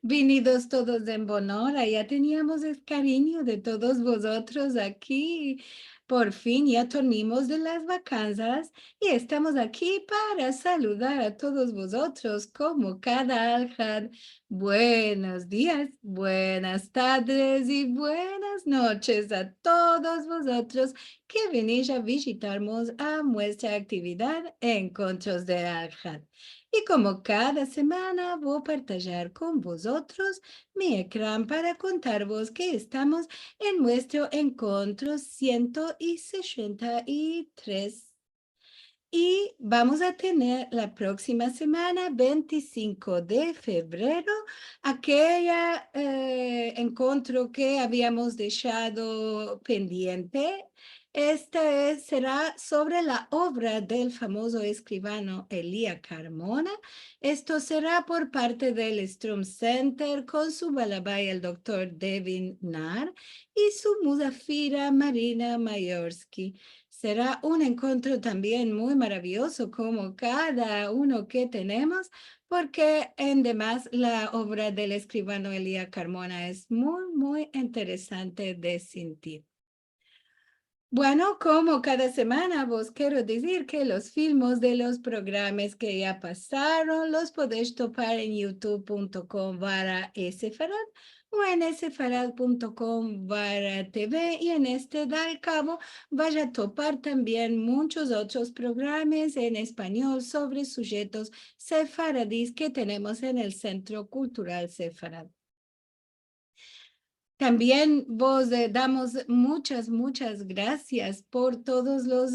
Venidos todos en Bonora, ya teníamos el cariño de todos vosotros aquí. Por fin ya tornimos de las vacanzas y estamos aquí para saludar a todos vosotros como cada Alhad. Buenos días, buenas tardes y buenas noches a todos vosotros que venís a visitarnos a nuestra actividad Encontros de Alhad. Y como cada semana voy a partillar con vosotros mi ecrán para contaros que estamos en nuestro encuentro 163 y vamos a tener la próxima semana, 25 de febrero, aquella encuentro que habíamos dejado pendiente. Será sobre la obra del famoso escribano Elia Carmona. Esto será por parte del Strom Center con su balabay, el doctor Devin Nar, y su musafira Marina Mayorsky. Será un encuentro también muy maravilloso como cada uno que tenemos, porque además la obra del escribano Elia Carmona es muy interesante de sentir. Bueno, como cada semana vos quiero decir que los filmes de los programas que ya pasaron los podéis topar en youtube.com/sfarad o en sfarad.com/tv y en este da al cabo vaya a topar también muchos otros programas en español sobre sujetos sefaradíes que tenemos en el Centro Cultural Sefarad. También vos damos muchas gracias por todos los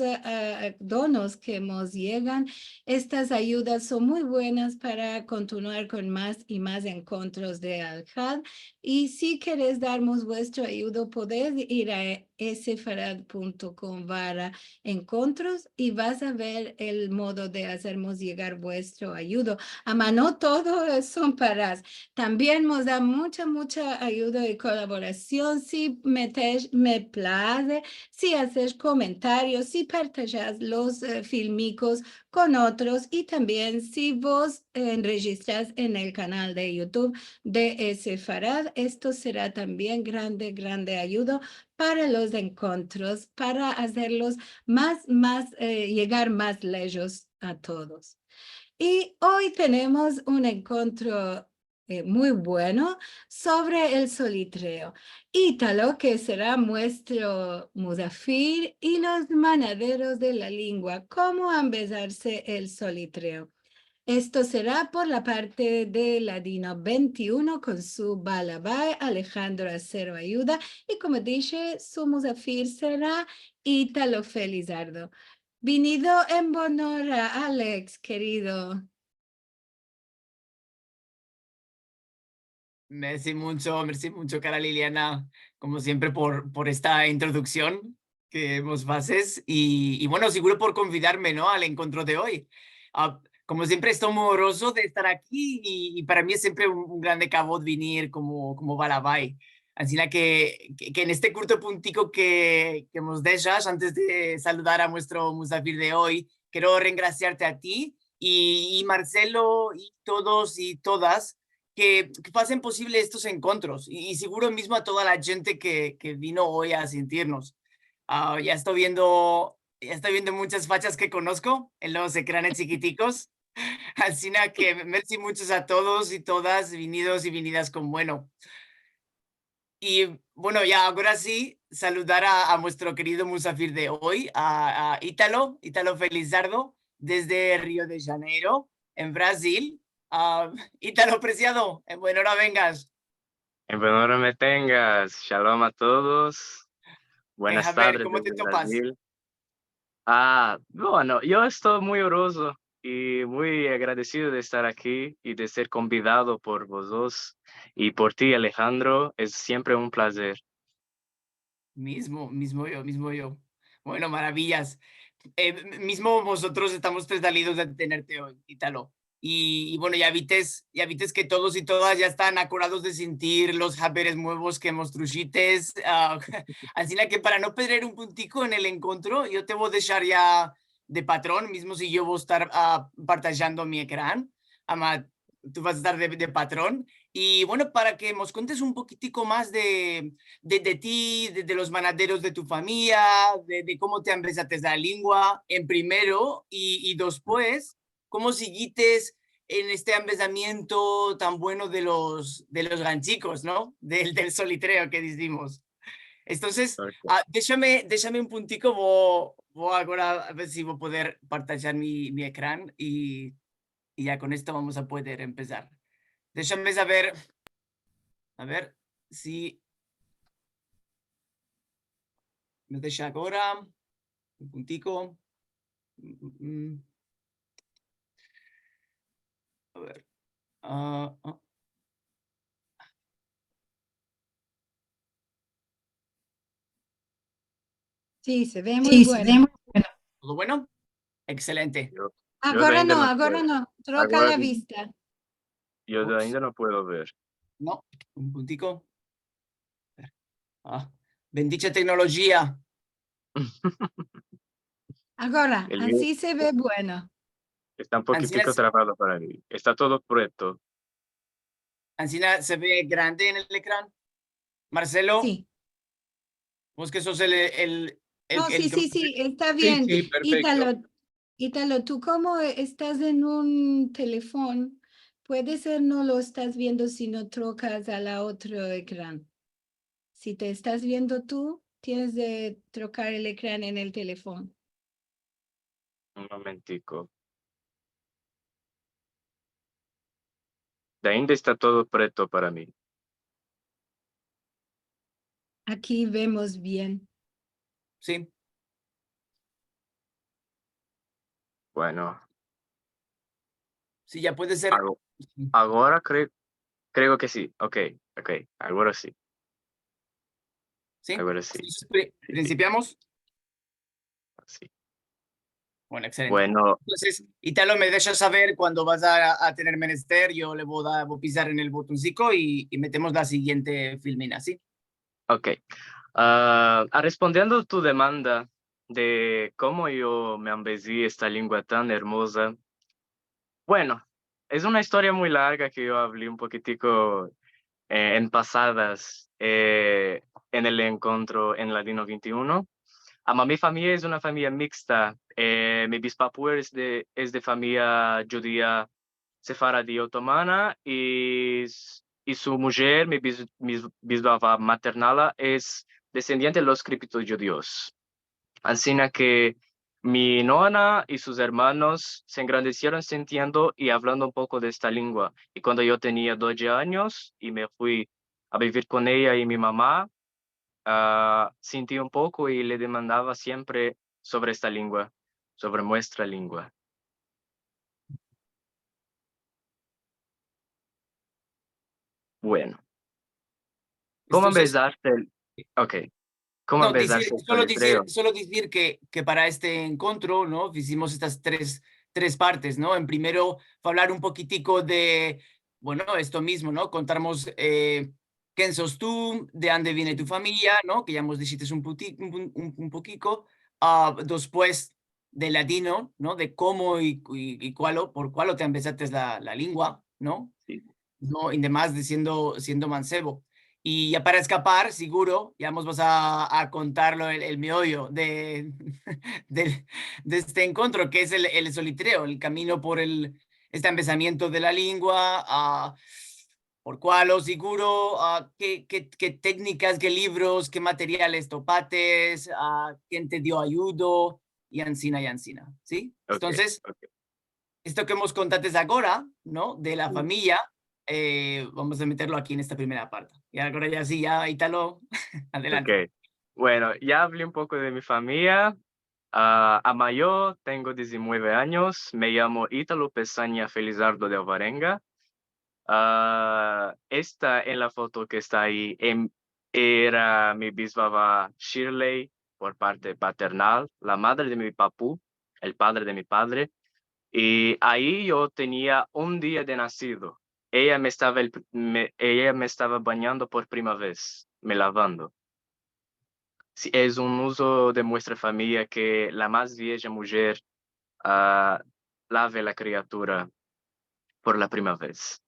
donos que nos llegan. Estas ayudas son muy buenas para continuar con más y más encuentros de Alhad. Y si queréis darnos vuestra ayuda, podéis ir a sfarad.com/encuentros y vas a ver el modo de hacernos llegar vuestro ayuda. A mano todo son paras. También nos da mucha ayuda y colaboración si metes me place, si haces comentarios, si partillas los filmicos con otros y también si vos registras en el canal de YouTube de Sfarad. Esto será también grande ayuda para los encuentros, para hacerlos llegar más lejos a todos. Y hoy tenemos un encuentro muy bueno sobre el solitreo. Ítalo, que será nuestro musafir, y los manaderos de la lengua, cómo empezarse el solitreo. Esto será por la parte de Ladino 21 con su balabay Alejandro Acero Ayuda y como dije, su musafir será Ítalo Felizardo. Venido en Bonora, Alex, querido. Merci mucho, cara Liliana, como siempre, por esta introducción que nos haces y bueno, seguro por convidarme, ¿no?, al encuentro de hoy. Como siempre, estoy muy honroso de estar aquí y para mí es siempre un grande cabot venir como Balabay. Así que en este corto puntico que nos dejas, antes de saludar a nuestro musafir de hoy, quiero reengraciarte a ti y Marcelo y todos y todas que hacen posible estos encuentros y seguro mismo a toda la gente que vino hoy a sentirnos. Ya estoy viendo muchas fachas que conozco en los ecranes chiquiticos. Así que merci muchos a todos y todas, venidos y venidas con bueno. Y bueno, ya ahora sí, saludar a nuestro querido musafir de hoy, a Ítalo Felizardo, desde Río de Janeiro, en Brasil. Ítalo Preciado, en buena hora vengas. En buen hora me tengas. Shalom a todos. A Buenas ver, tardes ¿cómo te desde topas? Brasil. Bueno, yo estoy muy honroso y muy agradecido de estar aquí y de ser convidado por vos dos y por ti, Alejandro. Es siempre un placer. Mismo yo. Bueno, maravillas. Mismo vosotros estamos presalidos de tenerte hoy, Ítalo. Y bueno, ya vites que todos y todas ya están acordados de sentir los haberes nuevos que hemos truchites. Así que para no perder un puntico en el encuentro, yo te voy a dejar ya de patrón, mismo si yo voy a estar partajando mi ecrán. Ama, tú vas a estar de patrón Y bueno, para que nos cuentes un poquitico más de ti, de los manaderos de tu familia, de cómo te empezaste la lengua en primero y después, cómo seguites en este empezamiento tan bueno de los ganchicos, ¿no? Del solitreo que decimos. Entonces, Ok. déjame un puntico, voy ahora a ver si voy a poder partillar mi ecrán y ya con esto vamos a poder empezar. Déjame saber, a ver si me deja ahora un puntico. A ver. ah, ah, Sí, se ve muy Sí, se ve bueno. muy bueno. ¿Todo bueno? Excelente. Yo de ainda não Ahora puedo. no, troca Agora la vista. eu de Ups, ainda não puedo ver. no, un puntico. Ah, bendicha tecnología. Ahora, El mío así se ve bueno. está un Ancina, poquitico trabado para mí. Está todo preto. Ancina se ve grande en el ecrán. Marcelo, Sí. vos que sos el No, sí, que... sí, está Sí, bien. sí, perfecto. Ítalo, tú como estás en un teléfono, puede ser no lo estás viendo si no trocas a la otro ecrán. Si te estás viendo tú, tienes de trocar el ecrán en el teléfono. Un momentico. De ainda está todo preto para mí. Aquí vemos bien. Sí, Bueno, sí, ya puede ser. ago- agora creo que sí. Ok, ok. Agora sí. Sí, Agora sí. entonces, Sí, sí, principiamos. sí. Bueno, excelente. Bueno, Entonces, Italo, me dejas saber cuando vas a tener menester, yo le voy a pisar en el botoncito y metemos la siguiente filmina, ¿sí? ok. Respondendo tu demanda de cómo yo me ambezí esta lengua tan hermosa, bueno, es una historia muy larga que yo hablé un poquitico en pasadas en el encuentro en Ladino 21. Mi familia es una familia mixta. Mi bispapu es de familia judía sefaradí otomana y su mujer, mi bisbava maternal, es descendiente de los criptos judíos. Así que mi nona y sus hermanos se engrandecieron sintiendo y hablando un poco de esta lengua. Y cuando yo tenía 12 años y me fui a vivir con ella y mi mamá, sentí un poco y le demandaba siempre sobre esta lengua, sobre nuestra lengua. Bueno, ¿cómo Entonces, empezaste? Ok, ¿cómo no, empezaste el solitreo? solo decir que para este encuentro, ¿no? Hicimos estas tres partes, ¿no? En primero, hablar un poquitico de, bueno, esto mismo, ¿no? Contarnos quién sos tú, de dónde viene tu familia, ¿no? Que ya hemos dicho un poquito. Después de latino, ¿no? De cómo y por cuál te empezaste la lengua, ¿no? Sí. No, y demás de siendo mancebo. Y ya para escapar, seguro, ya nos vas a contarlo el meollo de este encuentro, que es el solitreo, el camino por este empezamiento de la lengua, por cuál o seguro, qué técnicas, qué libros, qué materiales topates, quién te dio ayuda, y ansina, ¿sí? Ok, Entonces, ok. esto que hemos contado ahora, ¿no? De la Sí. familia, vamos a meterlo aquí en esta primera parte. Y ahora ya sí, ya Ítalo, adelante. Ok, bueno, ya hablé un poco de mi familia. Yo tengo 19 años, me llamo Ítalo Pesaña Felizardo de Alvarenga. Esta en la foto que está ahí era mi bisbaba Shirley por parte paternal, la madre de mi papú, el padre de mi padre. Y ahí yo tenía un día de nacido. Ella me estaba bañando por primera vez, me lavando. Sí, es un uso de nuestra familia que la más vieja mujer lave la criatura por la primera vez.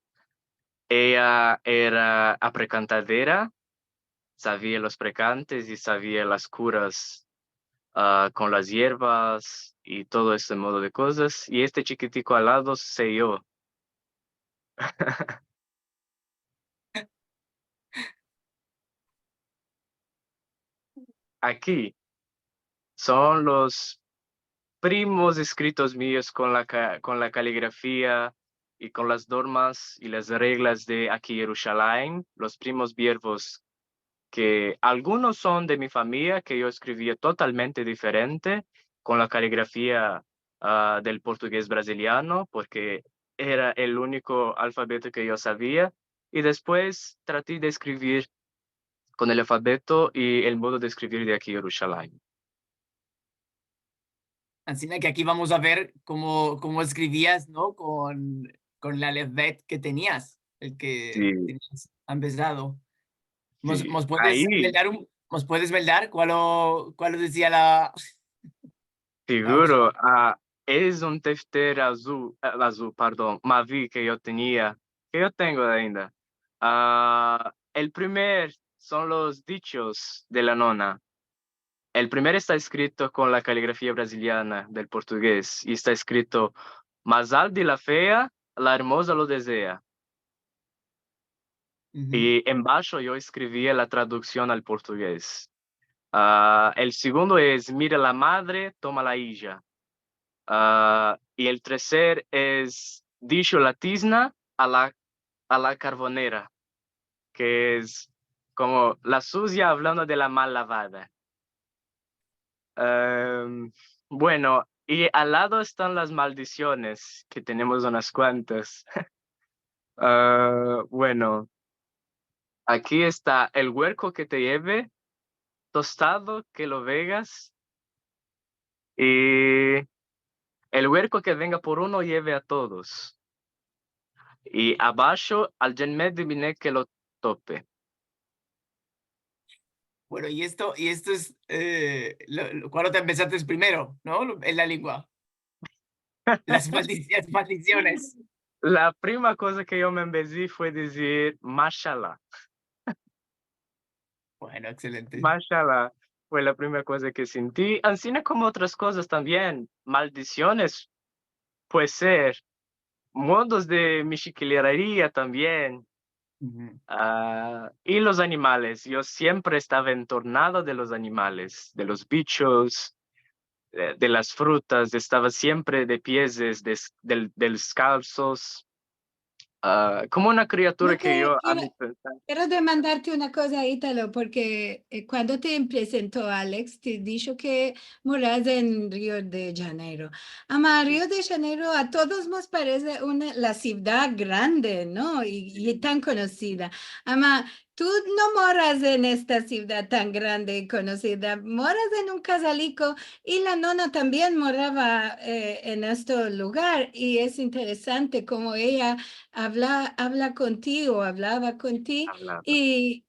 Ella era aprecantadera, sabía los precantes y sabía las curas con las hierbas y todo ese modo de cosas. Y este chiquitico al lado sé yo. Aquí son los primos escritos míos con con la caligrafía y con las normas y las reglas de aquí Jerusalén, los primos verbos que algunos son de mi familia, que yo escribía totalmente diferente con la caligrafía del portugués brasiliano, porque era el único alfabeto que yo sabía. Y después traté de escribir con el alfabeto y el modo de escribir de aquí Jerusalén. Así que aquí vamos a ver cómo escribías, ¿no? Con el alfabeto que tenías, el que Sí, tenías empezado. sí. ¿Nos puedes Ahí, velar nos puedes velar cuál lo decía la hoja? seguro, es un tefter azul, azul, perdón, Mavi que yo tenía, que yo tengo ainda. El primer son los dichos de la nona. El primer está escrito con la caligrafía brasiliana del portugués y está escrito: "Mas al de la fea, la hermosa lo desea". Ujú. Y en bajo yo escribía la traducción al portugués. El segundo es: "Mira la madre, toma la hija". Y el tercer es: "Dicho la tizna a la carbonera", que es como la sucia hablando de la mal lavada. Bueno, y al lado están las maldiciones, que tenemos unas cuantas. Bueno, aquí está: "El huerco que te lleve, tostado que lo vegas, y el huerco que venga por uno lleve a todos. Y abajo, al medio vine que lo tope". Bueno, y esto es cuando te empezaste primero, ¿no? En la lengua. Las maldiciones. La prima cosa que yo me embelí fue decir mashallah. Bueno, excelente. Mashallah fue la primera cosa que sentí. Así como otras cosas también. Maldiciones puede ser. Modos de michiquillería también. Ujú. Y los animales. Yo siempre estaba entornado de los animales, de los bichos, de las frutas. Estaba siempre de pies descalzos. Como una criatura Lo que que yo a quiero, mi pensar. quiero demandarte una cosa, Ítalo, porque cuando te presentó Alex, te dijo que moras en Río de Janeiro. Ama, Río de Janeiro a todos nos parece la ciudad grande, ¿no? Y tan conocida. Ama, tú no moras en esta ciudad tan grande y conocida, moras en un casalico y la nona también moraba en este lugar y es interesante como ella habla contigo, hablaba contigo y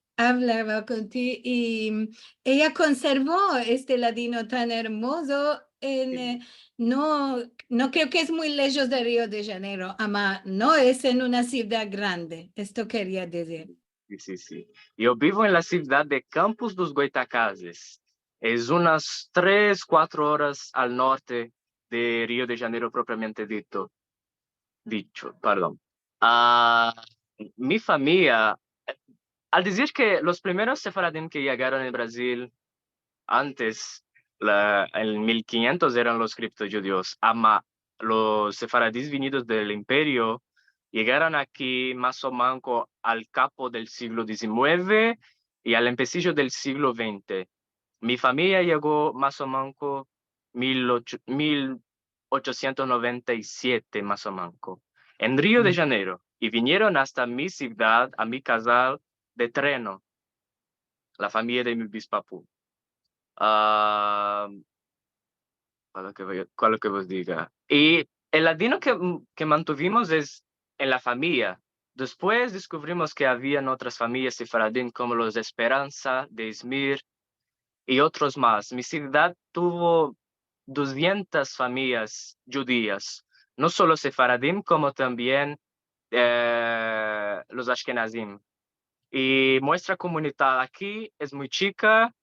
ella conservó este ladino tan hermoso no, no creo que es muy lejos de Río de Janeiro, ama, no es en una ciudad grande, esto quería decir. Sí, sí, sí. Yo vivo en la ciudad de Campos dos Goytacazes. Es unas 3, 4 horas al norte de Río de Janeiro propiamente dicho, perdón. Ah, Mi familia, al decir que los primeros sefaradín que llegaron en Brasil antes, en 1500 eran los criptojudíos. Los sefaradíes venidos del imperio llegaron aquí más o menos al capo del siglo XIX y al empecillo del siglo XX. Mi familia llegó más o menos 1897, más o menos, en Río de Mm. Janeiro, y vinieron hasta mi ciudad, a mi casal de Treno, la familia de mi bispapu. Ah, ¿cuál lo que vos diga? Y el ladino que mantuvimos es en la familia. Después descubrimos que habían otras familias sefaradín como los de Esperanza, de Izmir y otros más. Mi ciudad tuvo 200 familias judías, no solo sefaradín como también los Ashkenazim. Y nuestra comunidad aquí es muy chica.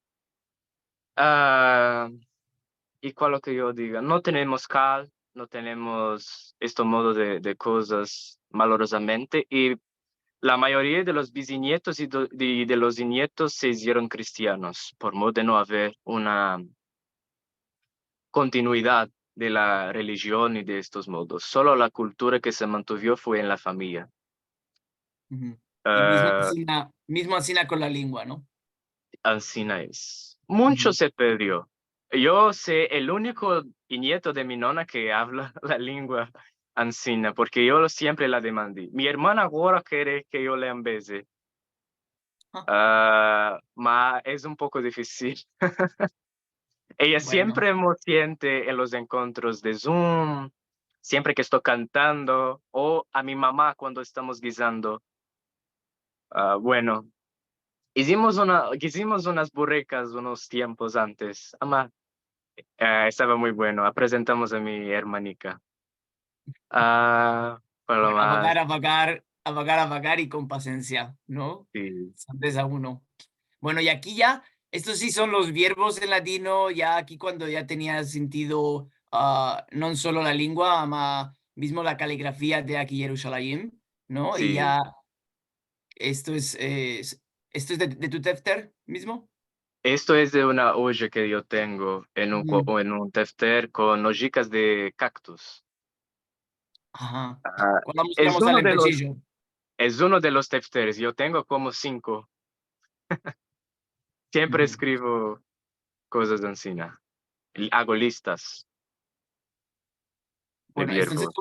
¿Y cuál lo que yo diga? No tenemos cal, no tenemos este modo de cosas valorosamente. Y la mayoría de los bisnietos y de los nietos se hicieron cristianos, por modo de no haber una continuidad de la religión y de estos modos. Solo la cultura que se mantuvo fue en la familia. Ujú. Y Ah, mismo asina con la lengua, ¿no? Ancina es. Mucho Ujú. se perdió. Yo sé el único nieto de mi nona que habla la lengua ancina, porque yo siempre la demandé. Mi hermana ahora quiere que yo le embese. Ah, Ma es un poco difícil. Ella bueno, siempre me siente en los encuentros de Zoom, siempre que estoy cantando, o a mi mamá cuando estamos guisando. Bueno, hicimos unas burricas unos tiempos antes. Ama, estaba muy bueno. Presentamos a mi hermanica. Para lo bueno, más, a vagar y con paciencia, ¿no? sí, Antes a uno. Bueno, y aquí ya, estos sí son los verbos en latino, ya aquí cuando ya tenía sentido no solo la lengua, ama mismo la caligrafía de aquí Jerusalén, ¿no? Y sí. ya esto es de tu tefter mismo. Esto es de una olla que yo tengo Ujú. en un tefter con hojicas de cactus. Ajá. Ah, Cuando es mostramos al uno de los, empecillo. es uno de los tefters. Yo tengo como 5. Siempre Ujú. escribo cosas de encina. Hago listas de Bueno, verbos.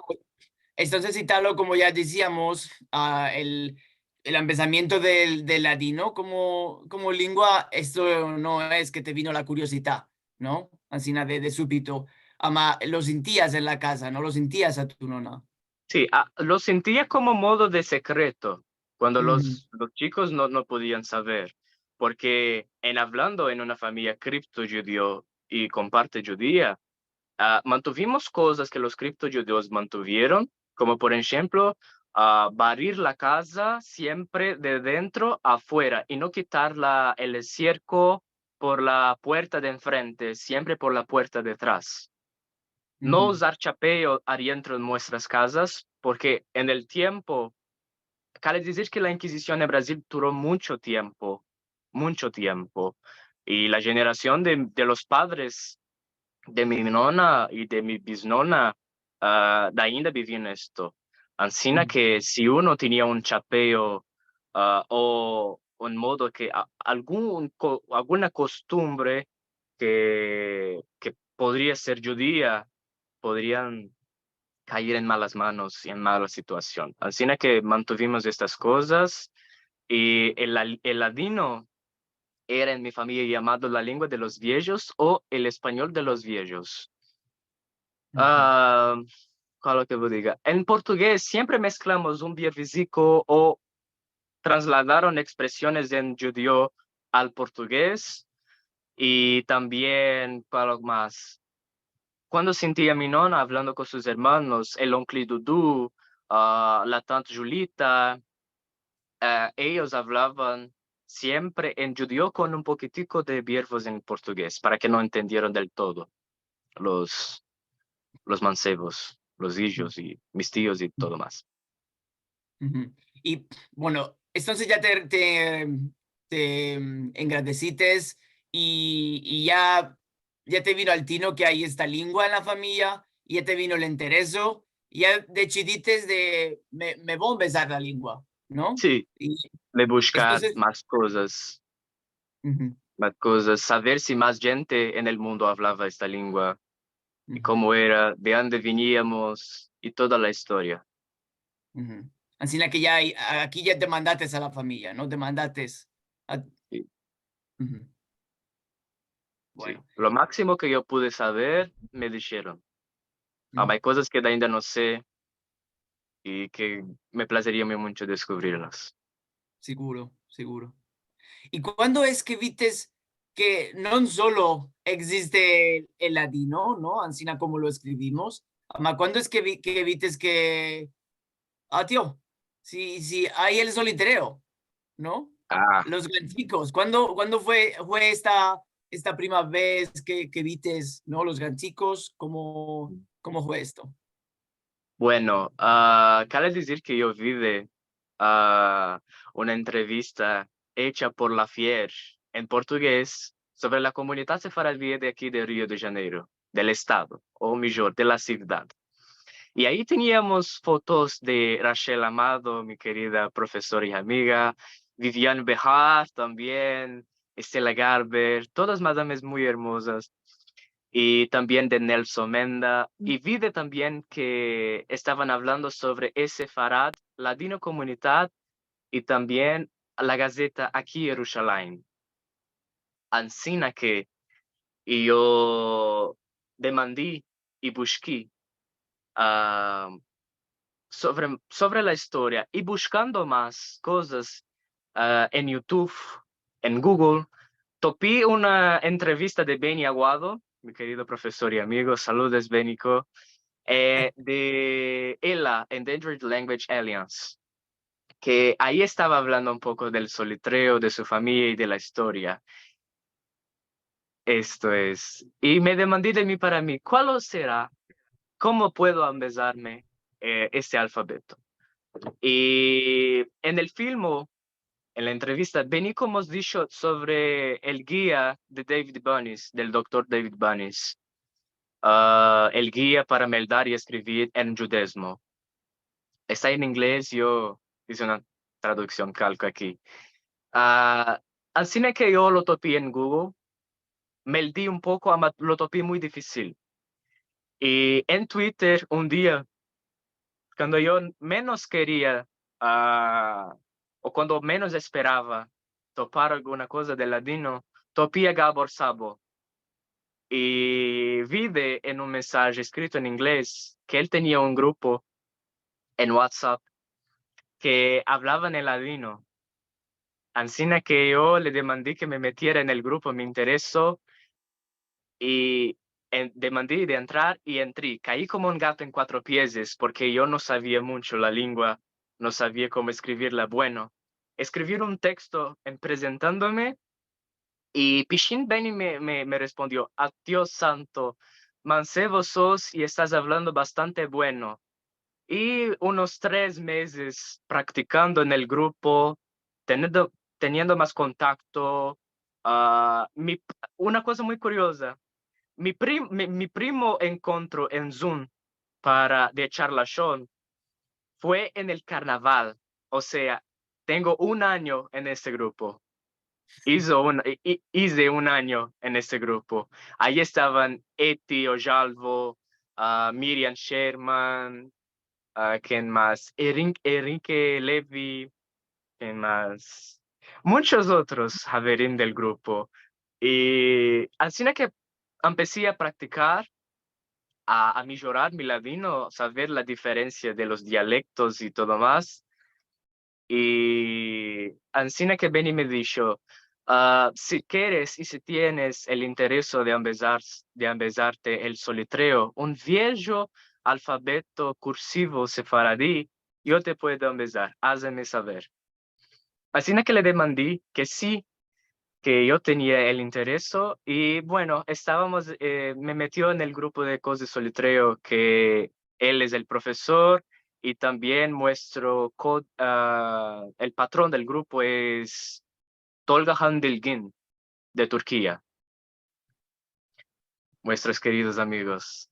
entonces citarlo, como ya decíamos, el empezamiento del latino como lengua, esto no es que te vino la curiosidad, ¿no? Así nada de súbito. Ama, lo sentías en la casa, ¿no? Lo sentías a tu nona. Sí, lo sentía como modo de secreto, cuando Ujú, los chicos no podían saber, porque en hablando en una familia cripto-judío y con parte judía, mantuvimos cosas que los cripto-judíos mantuvieron, como por ejemplo, barrir la casa siempre de dentro a afuera y no quitar el cerco por la puerta de enfrente, siempre por la puerta de atrás. No ujú, usar chapeo adentro de nuestras casas, porque en el tiempo, cabe decir que la Inquisición en Brasil duró mucho tiempo. Y la generación de los padres de mi nona y de mi bisnona ainda vivían esto. Ansina ujú, que si uno tenía un chapeo o un modo que alguna costumbre que podría ser judía, podrían caer en malas manos y en mala situación. Así que mantuvimos estas cosas y el ladino era en mi familia llamado la lengua de los viejos o el español de los viejos. ujú, Ah, ¿Cuál lo que vos diga? En portugués siempre mezclamos un viejicico o trasladaron expresiones en judío al portugués y también, ¿cuál más? Cuando sentía a mi nona hablando con sus hermanos, el oncle Dudu, la tante Julita, ellos hablaban siempre en judío con un poquitico de verbos en portugués, para que no entendieran del todo los, los mancebos, los hijos y mis tíos y todo más. ujú. Y bueno, entonces ya te engrandecites y ya te vino al tino que hay esta lengua en la familia, y ya te vino el intereso, y ya decidites de me voy a empezar la lengua, ¿no? Sí, Y de buscar entonces, ujú, más cosas, saber si más gente en el mundo hablaba esta lengua y ujú, cómo era, de dónde veníamos y toda la historia. ujú. Así que aquí ya te mandates a la familia, ¿no? Te mandates a- Sí, ujú. sí. Bueno. Lo máximo que yo pude saber, me dijeron. Ujú. Hay cosas que ainda no sé y que me placería mucho descubrirlas. Seguro, seguro. ¿Y cuándo es que vites que no solo existe el latino, ¿no? Ancina como lo escribimos, ama, ¿cuándo es que vites que, tío, Sí, sí, hay el solitreo, ¿no? Ah, Los ganchicos. ¿Cuándo fue esta primera vez que vites, ¿no? Los ganchicos, ¿cómo fue esto? bueno, quiero decir que yo vi una entrevista hecha por La Fier en portugués sobre la comunidad sefaradí de aquí de Río de Janeiro, del estado, o mejor, de la ciudad. Y ahí teníamos fotos de Rachel Amado, mi querida profesora y amiga, Viviane Bejar también, Estela Garber, todas madames muy hermosas. Y también de Nelson Menda. Y vi también que estaban hablando sobre ese Farad, Ladino Comunidad y también la Gaceta aquí Jerusalén. Ancina que yo demandé y busqué ah, sobre la historia y buscando más cosas en YouTube, en Google, topé una entrevista de Benny Aguado, mi querido profesor y amigo, saludos Benico, de ELA, Endangered Language Alliance, que ahí estaba hablando un poco del solitreo, de su familia y de la historia. Esto es. Y me demandé de mí para mí, ¿cuál será? ¿Cómo puedo empezarme este alfabeto? Y en el film, en la entrevista, Benny como has dicho sobre el guía de David Bunnis, del doctor David Bunnis, el guía para meldar y escribir en judaísmo. Está en inglés, yo hice una traducción calco aquí. Al cine que yo lo topé en Google, meldí un poco, lo topé muy difícil. Y en Twitter, un día, cuando yo menos quería, o cuando menos esperaba topar alguna cosa de ladino, topé a Gabor Szabo. Y vi en un mensaje escrito en inglés que él tenía un grupo en WhatsApp que hablaba en ladino. Ancina que yo le demandé que me metiera en el grupo, me interesó y demandé de entrar y entré. Caí como un gato en cuatro pies porque yo no sabía mucho la lengua, no sabía cómo escribirla bueno. Escribir un texto en presentándome y Pishin Benny me respondió, a Dios santo, mancebo sos y estás hablando bastante bueno. Y unos 3 meses practicando en el grupo, teniendo más contacto. Una cosa muy curiosa, mi primo encontró en Zoom de charlachón fue en el carnaval. O sea, tengo un año en este grupo. Hice un año en este grupo. Ahí estaban Eti Ojalvo, Miriam Sherman, ¿quién más? Enrique Levy, ¿quién más? Muchos otros Javerín del grupo. Y así que empecé a practicar, a mejorar mi ladino, saber la diferencia de los dialectos y todo más. Y Ancina que Benny me dijo, si quieres y si tienes el interés de empezarte el solitreo, un viejo alfabeto cursivo sefaradí, yo te puedo empezar, hazme saber. Ancina que le demandé que sí, que yo tenía el interés y bueno, me metió en el grupo de cosas de solitreo que él es el profesor y también el patrón del grupo es Tolga Handilgin de Turquía, nuestros queridos amigos.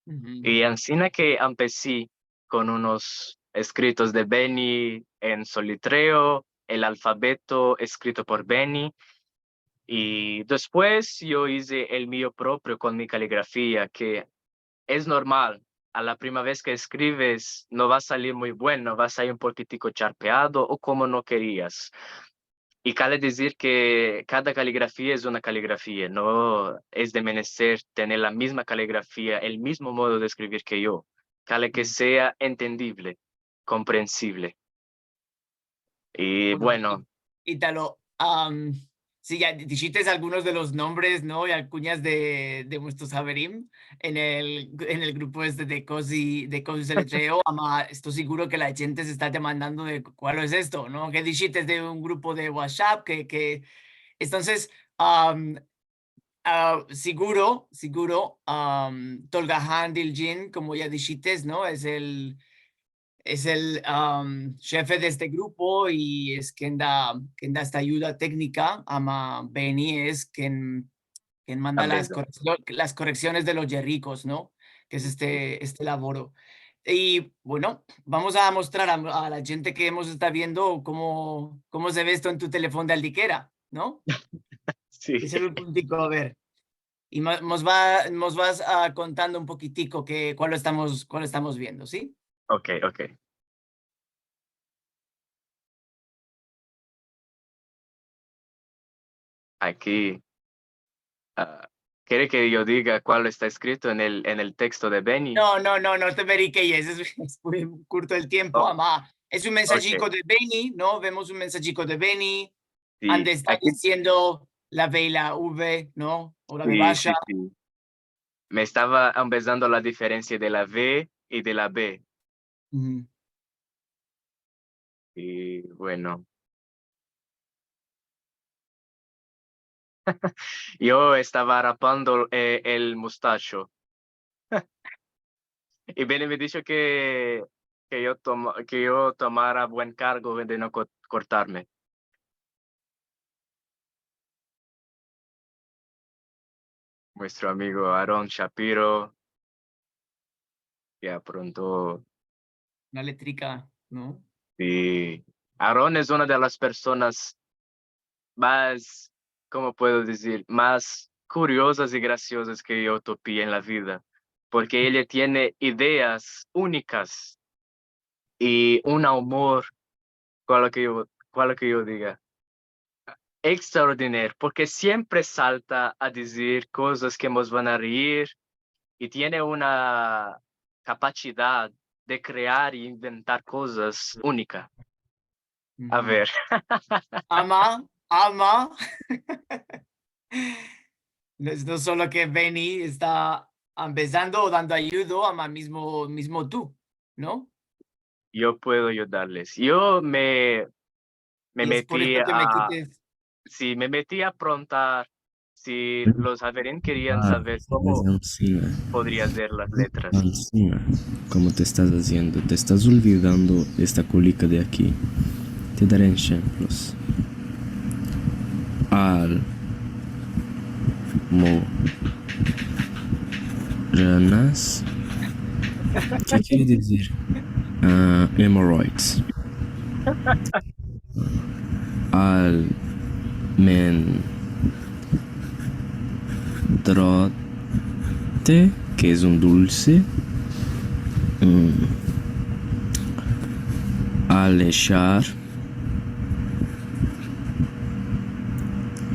Y encima que empecé con unos escritos de Benny en solitreo, el alfabeto escrito por Benny. Y después yo hice el mío propio con mi caligrafía, que es normal. A la primera vez que escribes no va a salir muy bueno, va a salir un poquitico charpeado o como no querías. Y cabe decir que cada caligrafía es una caligrafía, no es de menester tener la misma caligrafía, el mismo modo de escribir que yo. Cabe que sea entendible, comprensible. Y Bueno, bueno, Ítalo, Sí, ya dijiste algunos de los nombres, ¿no? Y alcuñas de nuestros Haverim en el grupo este de Cosi Seletreo. Ama, estoy seguro que la gente se está demandando de cuál es esto, ¿no? Que dijiste de un grupo de WhatsApp entonces, seguro, Tolga Diljin, como ya dijiste, ¿no? Es el jefe de este grupo y es quien da esta ayuda técnica. Ama Benny es quien manda Ambeza. las correcciones de los yerricos, ¿no? Que es este laboro. Y bueno, vamos a mostrar a la gente que hemos estado viendo cómo se ve esto en tu teléfono de Aldiquera, ¿no? Sí. Ese es el puntico, a ver. Y nos vas contando un poquitico cuál estamos viendo, ¿sí? Ok, ok. Aquí. ¿Quiere que yo diga cuál está escrito en el texto de Benny? No te verifiques, es muy corto el tiempo, Oh, ama. Es un ok, mensajico de Benny, ¿no? Vemos un mensajico de Benny, sí. donde está Aquí, diciendo la B y la V, ¿no? O la B sí, baja. sí, sí. Me estaba empezando la diferencia de la V y de la B. Ujú. Y bueno, yo estaba rapando el mustacho. Y Benny me dijo que yo tomara buen cargo de no cortarme. Nuestro amigo Aaron Shapiro ya pronto. Una letrica, ¿no? Y Aaron es una de las personas más, ¿cómo puedo decir? Más curiosas y graciosas que yo topé en la vida, porque ella tiene ideas únicas y un humor, cual que yo diga, extraordinario, porque siempre salta a decir cosas que nos van a reír y tiene una capacidad de crear e inventar cosas únicas. A Ujú. ver, Ama. No solo que Benny está empezando o dando ayuda, ama mismo tú, ¿no? yo puedo ayudarles. Me Y es por metí esto que me a, quites. sí, me metí a preguntar si los Averín querían Ah, saber desde cómo encima. podría hacer las letras. Encima. ¿Cómo te estás haciendo? Te estás olvidando esta colica de aquí. Te daré ejemplos. Al. Mo. Ranas. ¿Qué quiere decir? Hemorrhoids. Al. Men. Drote, que es un dulce. Alechar.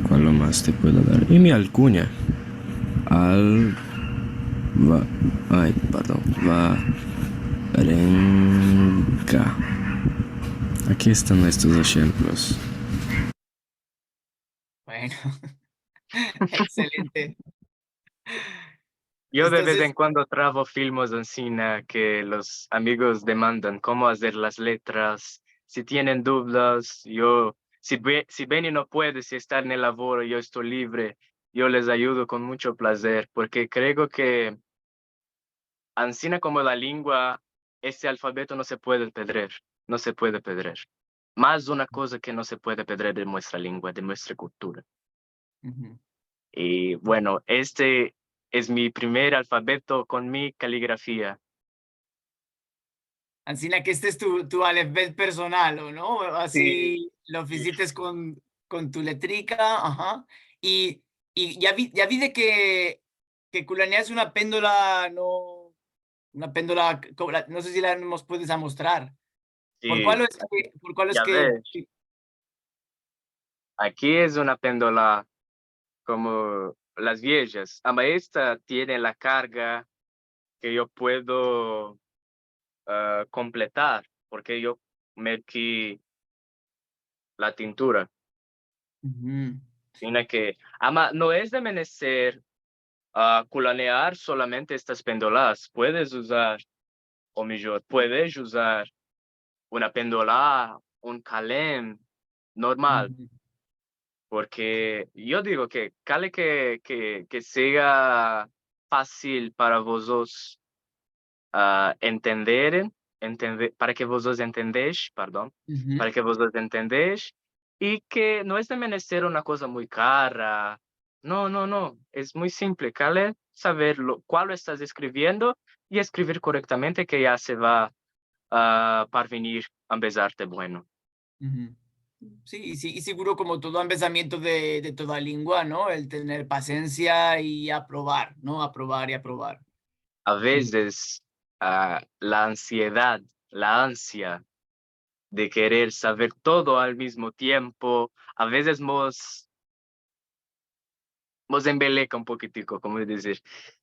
¿Cuál más te puedo dar? Y mi alcuña. Ay, perdón. Varenga. Aquí están estos ejemplos. Bueno, excelente. Yo de vez en Entonces, cuando trabo filmos en cine que los amigos demandan cómo hacer las letras. Si tienen dudas, si Benny no puede, si está en el laboro, yo estoy libre, yo les ayudo con mucho placer, porque creo que Ancina como la lengua, este alfabeto no se puede perder, no se puede perder. Más una cosa que no se puede perder de nuestra lengua, de nuestra cultura. ujú. Y bueno, este es mi primer alfabeto con mi caligrafía. Ancina que este es tu alefbet personal, ¿o no? Sí, Así lo sí, visites con tu letrica, ajá. Y, y ya vi de que culaneas una péndola, no, una péndola, no sé si la nos puedes a mostrar. ¿Por sí, cuál es ya que, ves. Aquí es una péndola como las viejas. Ama esta tiene la carga que yo puedo completar, porque yo metí la tintura. Ujú. Mira que, ama, no es de menester culanear solamente estas pendolas. Puedes usar, o mejor, puedes usar una pendola, un calem normal. Ujú, Porque yo digo que cale que sea fácil para vosotros para que vosotros entendéis, perdón, ujú, para que vosotros entendéis, y que no es de menester una cosa muy cara. No, no, no, es muy simple. Cale saber cuál lo estás escribiendo y escribir correctamente que ya se va a parvenir a empezarte bueno. ujú. Sí, sí, y seguro como todo empezamiento de toda lengua, ¿no? El tener paciencia y aprobar, ¿no? Aprobar y aprobar. A Mm, veces la ansiedad, la ansia de querer saber todo al mismo tiempo, a veces nos embeleca un poquitico, como decir,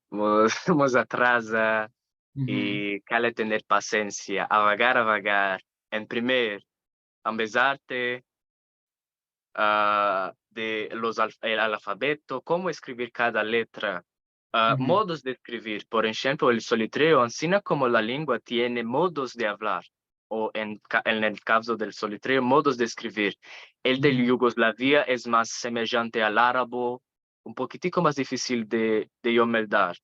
nos atrasa ujú, y cale tener paciencia, a vagar. En primer, empezarte de el alfabeto, cómo escribir cada letra, ujú, modos de escribir. Por ejemplo, el solitreo, así como la lengua tiene modos de hablar, o en el caso del solitreo, modos de escribir. El de ujú, Yugoslavia es más semejante al árabe, un poquitico más difícil de yomeldar.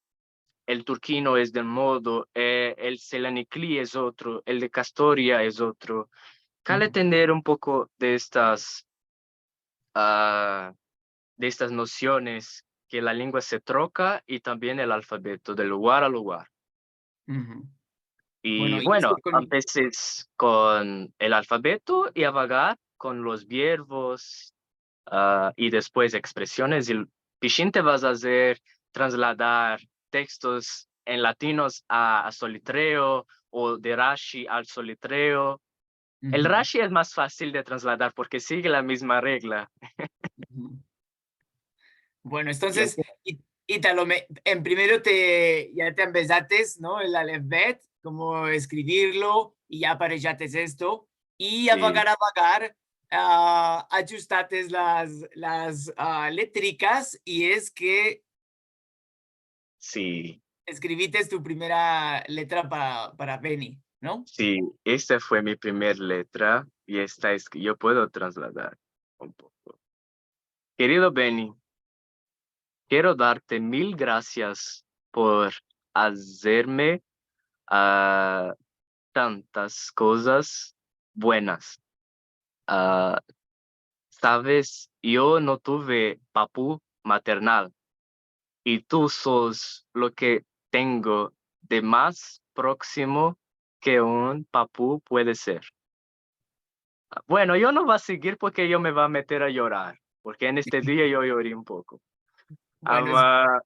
El turquino es del modo, el selaniclí es otro, el de Castoria es otro. Cale ujú, tener un poco ah, de estas nociones que la lengua se troca y también el alfabeto de lugar a lugar. ujú. Y Bueno, y esto bueno, con... empecés con el alfabeto y a vagar con los verbos y después expresiones. Y Pichín te vas a hacer trasladar textos en latinos a solitreo o de Rashi al solitreo. El Ujú, Rashi es más fácil de trasladar porque sigue la misma regla. ujú. Bueno, Y entonces, Ítalo, en primero ya te empezaste, ¿no? El alfabeto, cómo escribirlo, y ya aparejaste esto, y así, a vagar, ajustaste las létricas, y es que sí. escribiste tu primera letra para Benny, ¿no? Sí, esta fue mi primer letra y esta es que yo puedo trasladar un poco. Querido Benny, quiero darte mil gracias por hacerme ah, tantas cosas buenas. Ah, sabes, yo no tuve papú maternal y tú sos lo que tengo de más próximo que un papú puede ser. Bueno, yo no voy a seguir porque yo me va a meter a llorar, porque en este día yo lloré un poco. Bueno, Ama,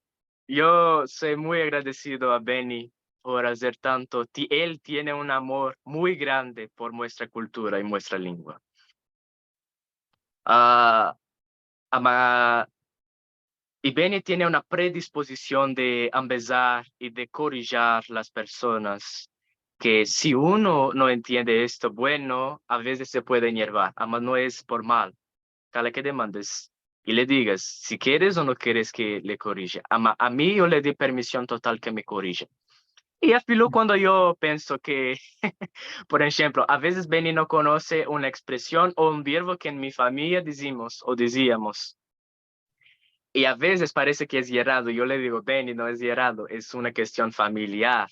yo soy muy agradecido a Benny por hacer tanto. Él tiene un amor muy grande por nuestra cultura y nuestra lengua. Ah, ama, y Benny tiene una predisposición de empezar y de corregir las personas, que si uno no entiende esto, bueno, a veces se puede enervar, ama no es por mal. Cada que demandes y le digas si quieres o no quieres que le corrija. A mí yo le di permisión total que me corrija. Y afilo cuando yo pienso que, por ejemplo, a veces Benny no conoce una expresión o un verbo que en mi familia decimos o decíamos. Y a veces parece que es errado. Yo le digo, Benny, no es errado, es una cuestión familiar.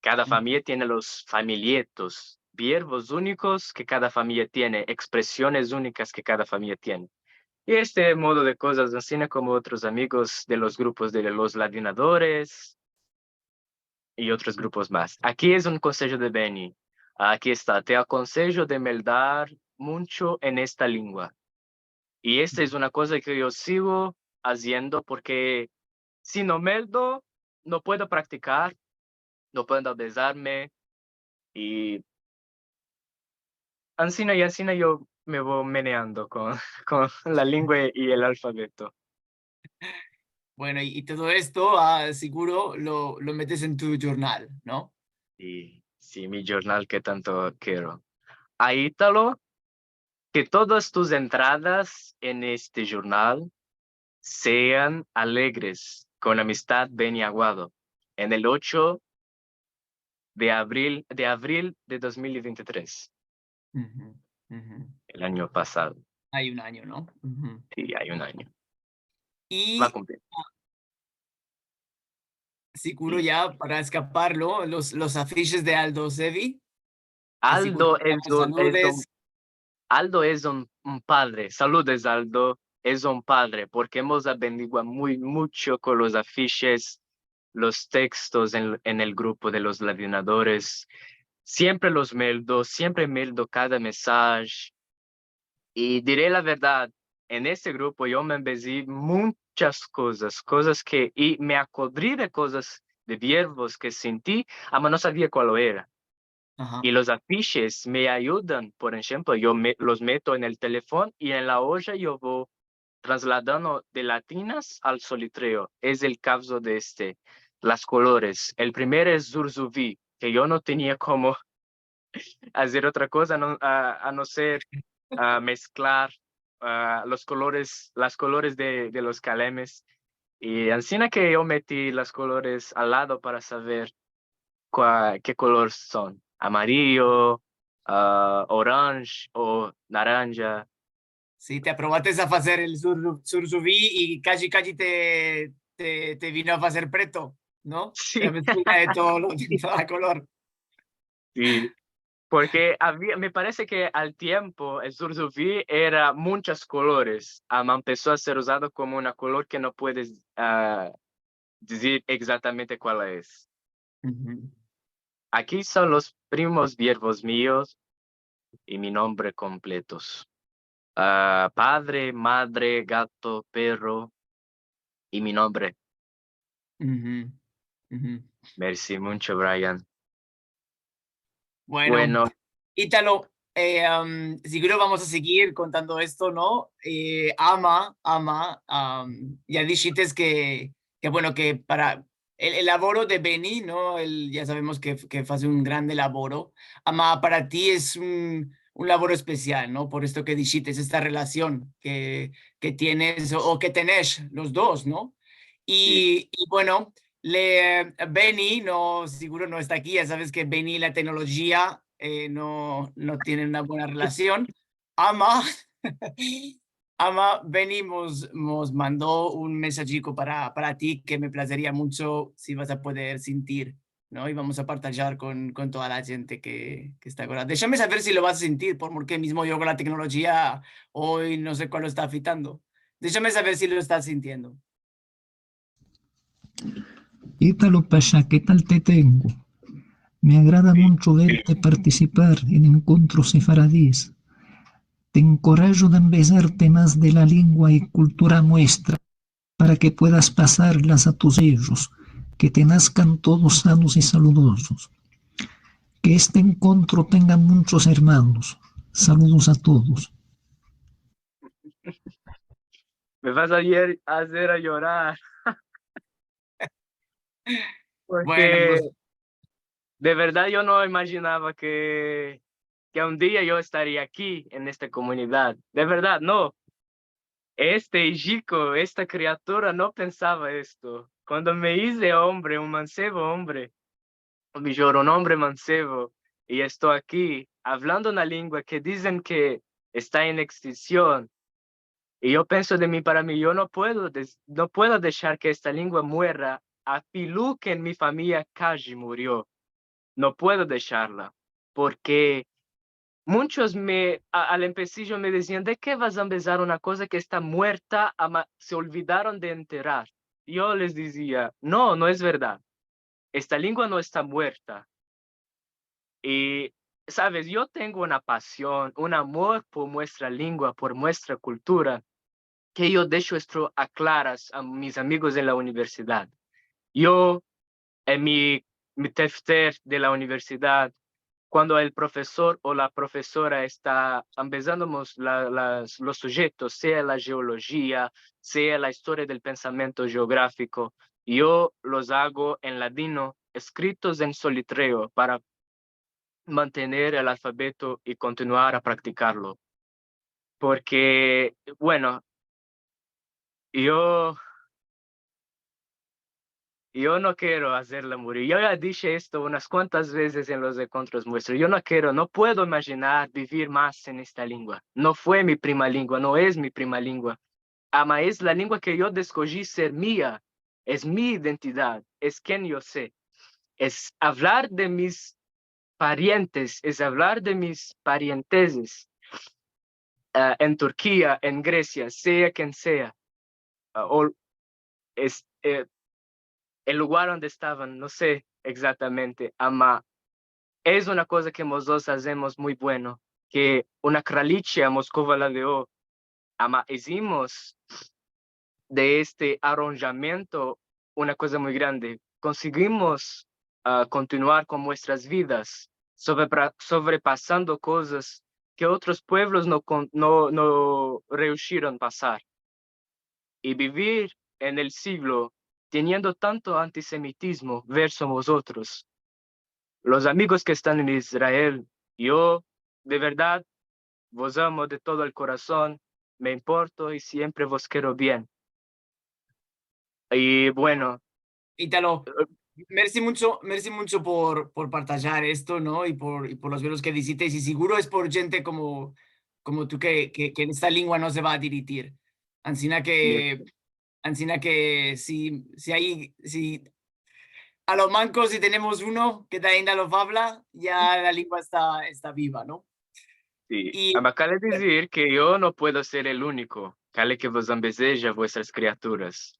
Cada familia tiene los familietos, verbos únicos que cada familia tiene, expresiones únicas que cada familia tiene. Y este modo de cosas, así como otros amigos de los grupos de los ladinadores y otros grupos más. Aquí es un consejo de Benny. Aquí está, te aconsejo de meldar mucho en esta lengua. Y esta es una cosa que yo sigo haciendo porque si no meldo, no puedo practicar, no puedo besarme y ansina y ansina yo me voy meneando con, con la lengua y el alfabeto. bueno, y todo esto, seguro lo metes en tu journal, ¿no? Y sí, mi journal que tanto quiero. A Ítalo que todas tus entradas en este jornal sean alegres, con amistad Beni Aguado, en el 8 de abril de 2023, Ujú, ujú. el año pasado. Hay un año, ¿no? Ujú. Sí, hay un año. Va a Y cumplir. seguro ya para escaparlo, los afiches de Aldo Sevi, que seguro Aldo que damos saludes. Aldo es un padre. Saludes, Aldo. Es un padre, porque hemos aprendido mucho con los afiches, los textos en el grupo de los ladinadores. Siempre meldo cada mensaje. Y diré la verdad, en este grupo yo me embelí muchas cosas que, y me acordé de cosas, de verbos que sentí, pero no sabía cuál era. Ajá. Y los afiches me ayudan, por ejemplo, los meto en el teléfono y en la olla yo voy trasladando de latinas al solitreo. Es el caso de las colores. El primero es Zurzuví, que yo no tenía como hacer otra cosa a no ser mezclar las colores de los calemes. Y encima que yo metí las colores al lado para saber qué color son. Amarillo, orange o naranja. Sí, te aprobaste a hacer el sursuví y casi te vino a hacer preto, ¿no? Sí, La mezcla de de todo color. sí. Porque me parece que al tiempo el Sursuví era muchos colores. Empezó a ser usado como una color que no puedes decir exactamente cuál es. Ujú. Aquí son los primos verbos míos y mi nombre completos. Padre, madre, gato, perro y mi nombre. Ujú, ujú. Merci mucho, Brian. Bueno, Bueno, Ítalo, seguro vamos a seguir contando esto, ¿no? Ya dijiste que bueno, que para el laboro de Beni, ¿no? Ya sabemos que hace un grande laboro, para ti es un laboro especial, ¿no? Por esto que dijiste, esta relación que tienes o que tenés los dos, ¿no? sí. Y bueno, Benny no, seguro no está aquí, ya sabes que Benny y la tecnología no tienen una buena relación. Ama, Benny nos mandó un mensajico para ti que me placería mucho si vas a poder sentir, ¿no? Y vamos a partillar con toda la gente que está ahora. Déjame saber si lo vas a sentir, porque mismo yo con la tecnología hoy no sé cuál lo está afectando. Déjame saber si lo estás sintiendo. Ítalo Pasha, ¿qué tal te tengo? Me agrada mucho verte participar en encuentros sefaradíes. Te encorajo de embelezarte más de la lengua y cultura nuestra para que puedas pasarlas a tus hijos, que te nazcan todos sanos y saludosos. Que este encuentro tenga muchos hermanos. Saludos a todos. Me vas a hacer a llorar Bueno, porque de verdad yo no imaginaba que un día yo estaría aquí en esta comunidad. De verdad, no. Este chico, esta criatura no pensaba esto. Cuando me hice hombre, un mancebo hombre, me lloró un hombre mancebo y estoy aquí hablando una lengua que dicen que está en extinción. Y yo pienso de mí para mí, yo no puedo dejar que esta lengua muera a pilu que en mi familia casi murió. No puedo dejarla porque muchos al empecillo me decían, ¿de qué vas a empezar una cosa que está muerta? Se olvidaron de enterrar. Yo les decía, no, no es verdad. Esta lengua no está muerta. Y, sabes, yo tengo una pasión, un amor por nuestra lengua, por nuestra cultura, que yo dejo esto a claras a mis amigos en la universidad. Yo, en mi tefter de la universidad, cuando el profesor o la profesora está empezando los sujetos, sea la geología, sea la historia del pensamiento geográfico, yo los hago en ladino, escritos en solitreo para mantener el alfabeto y continuar a practicarlo. porque, bueno, yo no quiero hacerla morir. Yo ya dije esto unas cuantas veces en los encuentros nuestros. Yo no puedo imaginar vivir más en esta lengua. No fue mi prima lengua, no es mi prima lengua. Ama es la lengua que yo escogí ser mía. Es mi identidad, es quien yo sé. Es hablar de mis parientes, es hablar de mis parienteses en Turquía, en Grecia, sea quien sea. O es, el lugar donde estaban, no sé exactamente, ama es una cosa que nosotros hacemos muy bueno, que una kraličija Moscova la dio, ama hicimos de este arrojamiento una cosa muy grande. Conseguimos continuar con nuestras vidas, sobrepasando cosas que otros pueblos no rehusieron pasar. Y vivir en el siglo teniendo tanto antisemitismo versus vosotros. Los amigos que están en Israel, yo de verdad vos amo de todo el corazón, me importo y siempre vos quiero bien. Y bueno, Ítalo, merci mucho por partillar esto, ¿no? Y por los veros que dijiste. Y seguro es por gente como tú que en esta lengua no se va a dirigir. Ancina que si a los mancos si tenemos uno que también lo habla, ya la lengua está viva, ¿no? sí, Y acaba de decir que yo no puedo ser el único, cale que vos ambeseja a vuestras criaturas.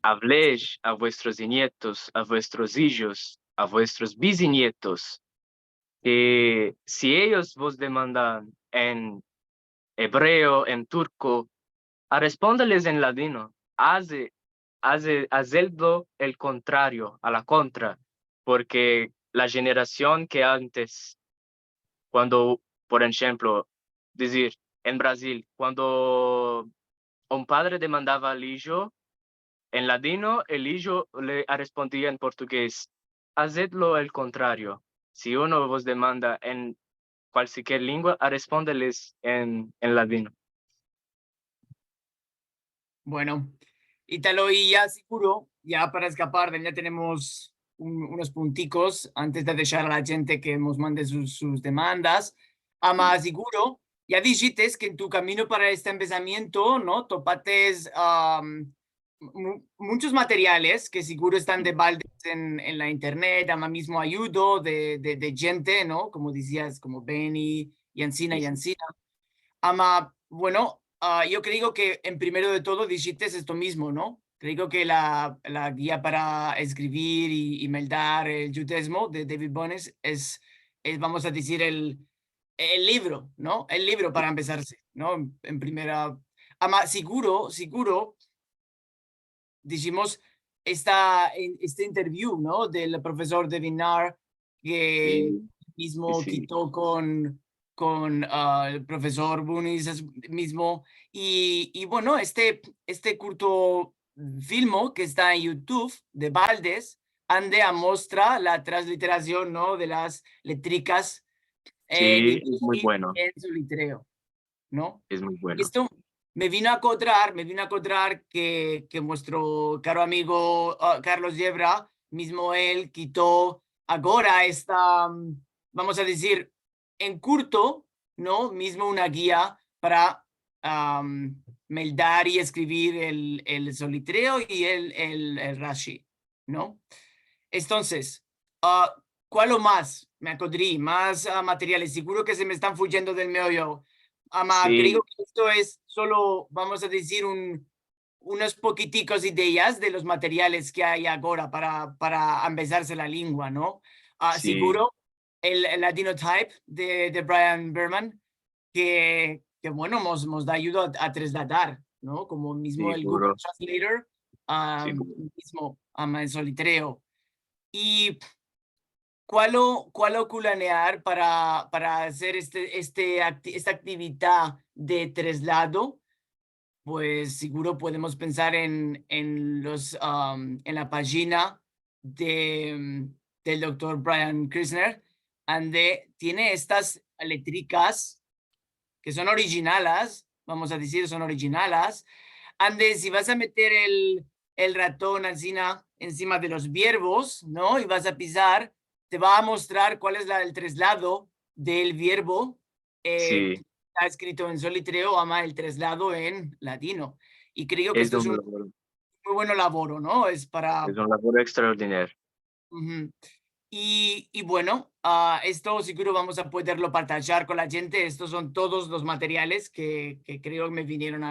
Habléis a vuestros nietos, a vuestros hijos, a vuestros bisnietos, que si ellos vos demandan en hebreo, en turco, respóndeles en ladino. Hacedlo el contrario, a la contra, porque la generación que antes, cuando, por ejemplo, decir, en Brasil, cuando un padre demandaba al hijo, en ladino, el hijo le respondía en portugués, hacedlo el contrario. Si uno vos demanda en cualquier lengua, respóndeles en ladino. bueno, Ítalo, y ya seguro, ya para escapar, ya tenemos unos punticos antes de dejar a la gente que nos mande sus demandas. Ama seguro, ya dijiste que en tu camino para este empezamiento, ¿no? Topates muchos materiales que seguro están de baldes en la internet, ama mismo ayudo de gente, ¿no? Como decías, como Benny y Ancina. Ama, bueno, yo creo que en primero de todo dijiste esto mismo, ¿no? Creo que la guía para escribir y meldar el judaísmo de David Bones es, vamos a decir, el libro, ¿no? El libro para empezarse, ¿no? En primera... Ama, seguro, dijimos, este interview, ¿no? Del profesor de Vinar que mismo Sí. quitó con el profesor Bunis mismo. Y bueno, este curto filmo que está en YouTube de Valdes, ande a mostrar la transliteración, ¿no? De las letricas en Sí, es muy y bueno, en su litreo, ¿no? es muy bueno. Esto me vino a acordar que nuestro caro amigo Carlos Yebra, mismo él quitó ahora esta, vamos a decir, en curto, ¿no? Mismo una guía para meldar y escribir el solitreo y el Rashi, ¿no? Entonces, ¿cuál o más? Me acordé, más materiales. Seguro que se me están fuyendo del meollo. Ama, creo Sí, que esto es solo, vamos a decir, unos poquiticos ideas de los materiales que hay ahora para empezarse la lengua, ¿no? sí, Seguro el Latino Type de Brian Berman, que bueno, nos da ayuda a trasladar, ¿no? Como mismo el Google seguro, Translator, seguro. mismo el solitreo. ¿Y cuál culanear para hacer esta actividad de traslado? Pues seguro podemos pensar en la página del doctor Brian Krisner, donde tiene estas eléctricas que son originales, vamos a decir, son originales. Andes, si vas a meter el ratón encima de los verbos, ¿no? Y vas a pisar, te va a mostrar cuál es el traslado del verbo. Sí, Está escrito en solitreo, ama el traslado en latino. Y creo que es esto es un un labor, muy bueno laboro, ¿no? Es para... es un labor extraordinario. Ujú. Y bueno, esto seguro vamos a poderlo partillar con la gente. Estos son todos los materiales que creo que me vinieron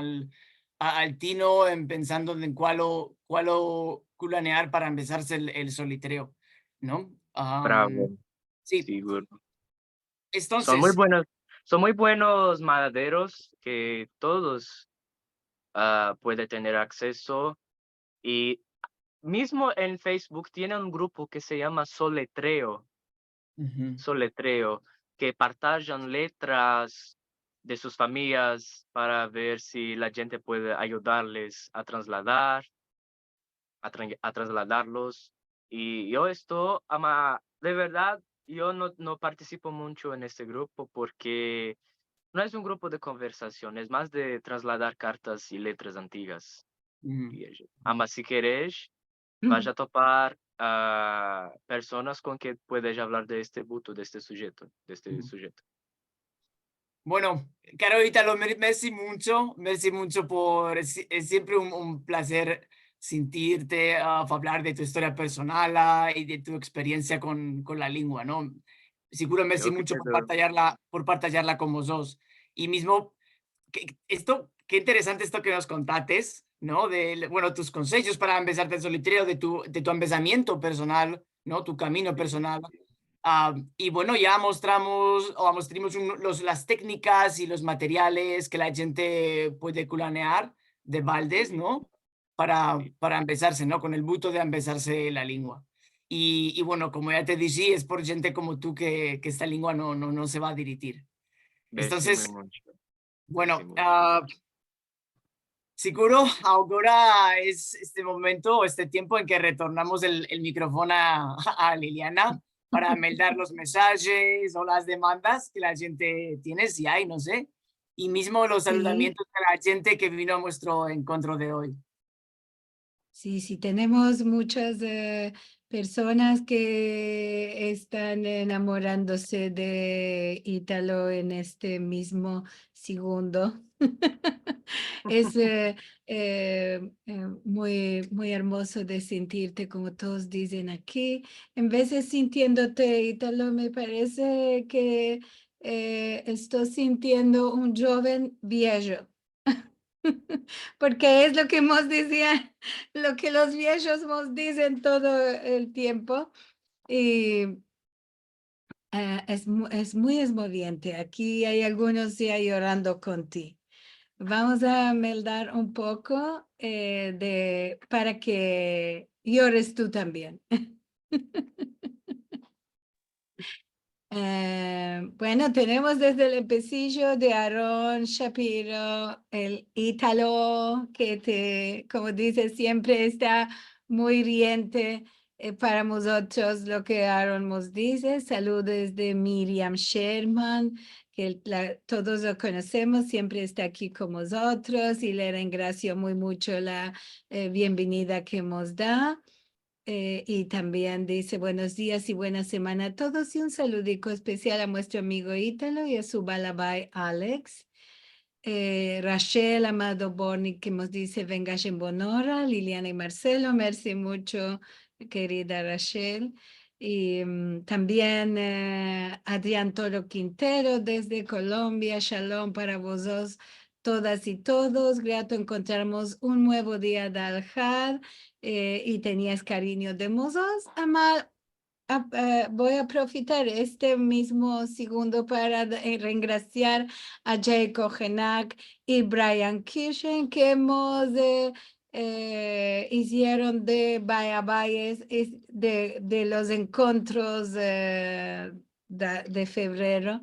al tino pensando en cuál culanear para empezarse el solitreo, ¿no? Bravo, Sí, seguro. entonces, Son muy buenos maderos que todos pueden tener acceso. Y mismo en Facebook tiene un grupo que se llama ujú, Soletreo, que partajan letras de sus familias para ver si la gente puede ayudarles a trasladar, a trasladarlos. Y yo de verdad, yo no participo mucho en este grupo porque no es un grupo de conversación, es más de trasladar cartas y letras antiguas. ujú. Ama, si queres, vas a topar a personas con que puedes hablar de este buto, de este sujeto, sujeto. Bueno, caro Ítalo, merci mucho es siempre un placer sentirte, hablar de tu historia personal y de tu experiencia con la lengua, ¿no? Seguro merci Yo que mucho quedo, por partillarla con vos. Y mismo, qué interesante esto que nos contates, ¿no? Bueno, tus consejos para empezarte el solitario, de tu empezamiento personal, ¿no? Tu camino personal. Y bueno, ya mostramos las técnicas y los materiales que la gente puede culanear de baldes, ¿no? sí, Para empezarse, ¿no? Con el buto de empezarse la lengua. Y bueno, como ya te dije, es por gente como tú que esta lengua no se va a dirigir. decime Entonces, mucho, bueno, decime mucho. seguro ahora es este momento, este tiempo en que retornamos el micrófono a Liliana para meldar los mensajes o las demandas que la gente tiene, si hay, no sé. Y mismo los Sí. saludamientos de la gente que vino a nuestro encuentro de hoy. Sí, sí, tenemos muchas personas que están enamorándose de Ítalo en este mismo segundo. Es muy, muy hermoso de sentirte, como todos dicen aquí. En vez de sintiéndote, Ítalo, me parece que estoy sintiendo un joven viejo. Porque es lo que nos decía, lo que los viejos nos dicen todo el tiempo. Y es muy esmoviente. Aquí hay algunos ya llorando con ti. Vamos a meldar un poco para que llores tú también. Bueno, tenemos desde el empecillo de Aarón Shapiro, el Ítalo, que como dice siempre está muy riente para nosotros lo que Aarón nos dice. Saludos de Miriam Sherman, que todos lo conocemos, siempre está aquí con nosotros y le engracio muy mucho la bienvenida que nos da. Y también dice buenos días y buena semana a todos y un saludico especial a nuestro amigo Ítalo y a su balabay Alex. Rachel Amado Borni que nos dice venga en bonora, Liliana y Marcelo, merci mucho querida Rachel. Y también Adrián Toro Quintero desde Colombia, shalom para vosotros todas y todos, grato encontramos un nuevo día de Alhad y tenías cariño de mozos, Amal. Voy a aprovechar este mismo segundo para reingraciar a Jacob Genack y Brian Kirchen que hicieron de Bayabayes de los encuentros de febrero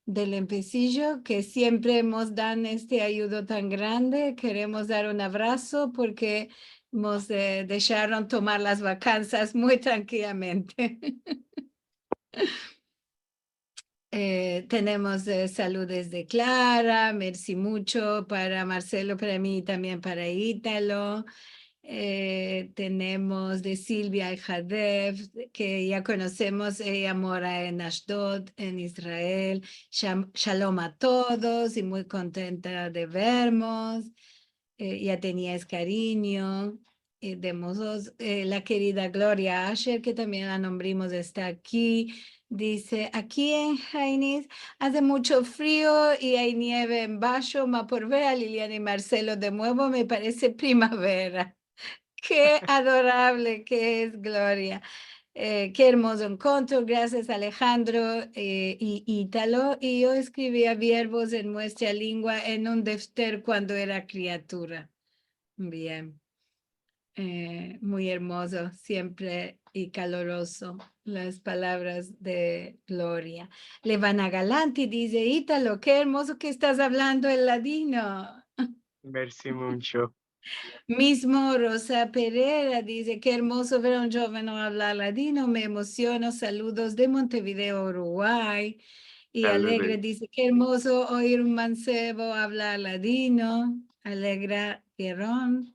del empecillo, que siempre nos dan este ayudo tan grande. Queremos dar un abrazo porque nos dejaron tomar las vacaciones muy tranquilamente. Tenemos saludes de Clara, merci mucho para Marcelo, para mí y también para Ítalo. Tenemos de Silvia Aljadev, que ya conocemos, ella mora en Ashdod, en Israel. Shalom a todos y muy contenta de vernos. Ya teníais cariño. La querida Gloria Asher, que también la nombrimos, está aquí. Dice, aquí en Jainis hace mucho frío y hay nieve en Basho, ma por ver a Liliana y Marcelo de nuevo me parece primavera. Qué adorable que es Gloria. Qué hermoso encuentro. Gracias Alejandro y Ítalo. Y yo escribía verbos en nuestra lengua en un defter cuando era criatura. Bien. Muy hermoso, siempre y caloroso las palabras de Gloria. Levana Galanti dice, Ítalo, qué hermoso que estás hablando el ladino. Merci mucho. Mismo Rosa Pereira dice, qué hermoso ver a un joven hablar ladino, me emociono, saludos de Montevideo, Uruguay. Y Alegre Saludos. dice, qué hermoso oír un mancebo hablar ladino. Alegra Pierrón.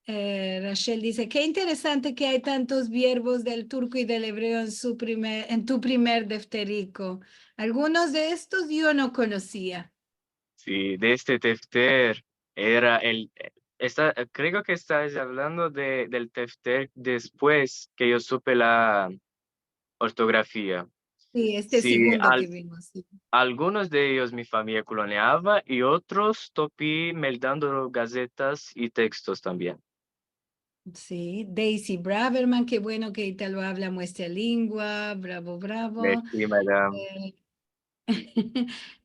Rachel dice, qué interesante que hay tantos verbos del turco y del hebreo en tu primer defterico. Algunos de estos yo no conocía. Sí, de este tefter era creo que estás hablando del tefter después que yo supe la ortografía. Sí, este Sí, segundo que vimos. Sí. algunos de ellos mi familia coloneaba y otros topí meldando gacetas y textos también. Sí, Daisy Braverman, qué bueno que Italo habla nuestra lengua, bravo, bravo. Merci, madame.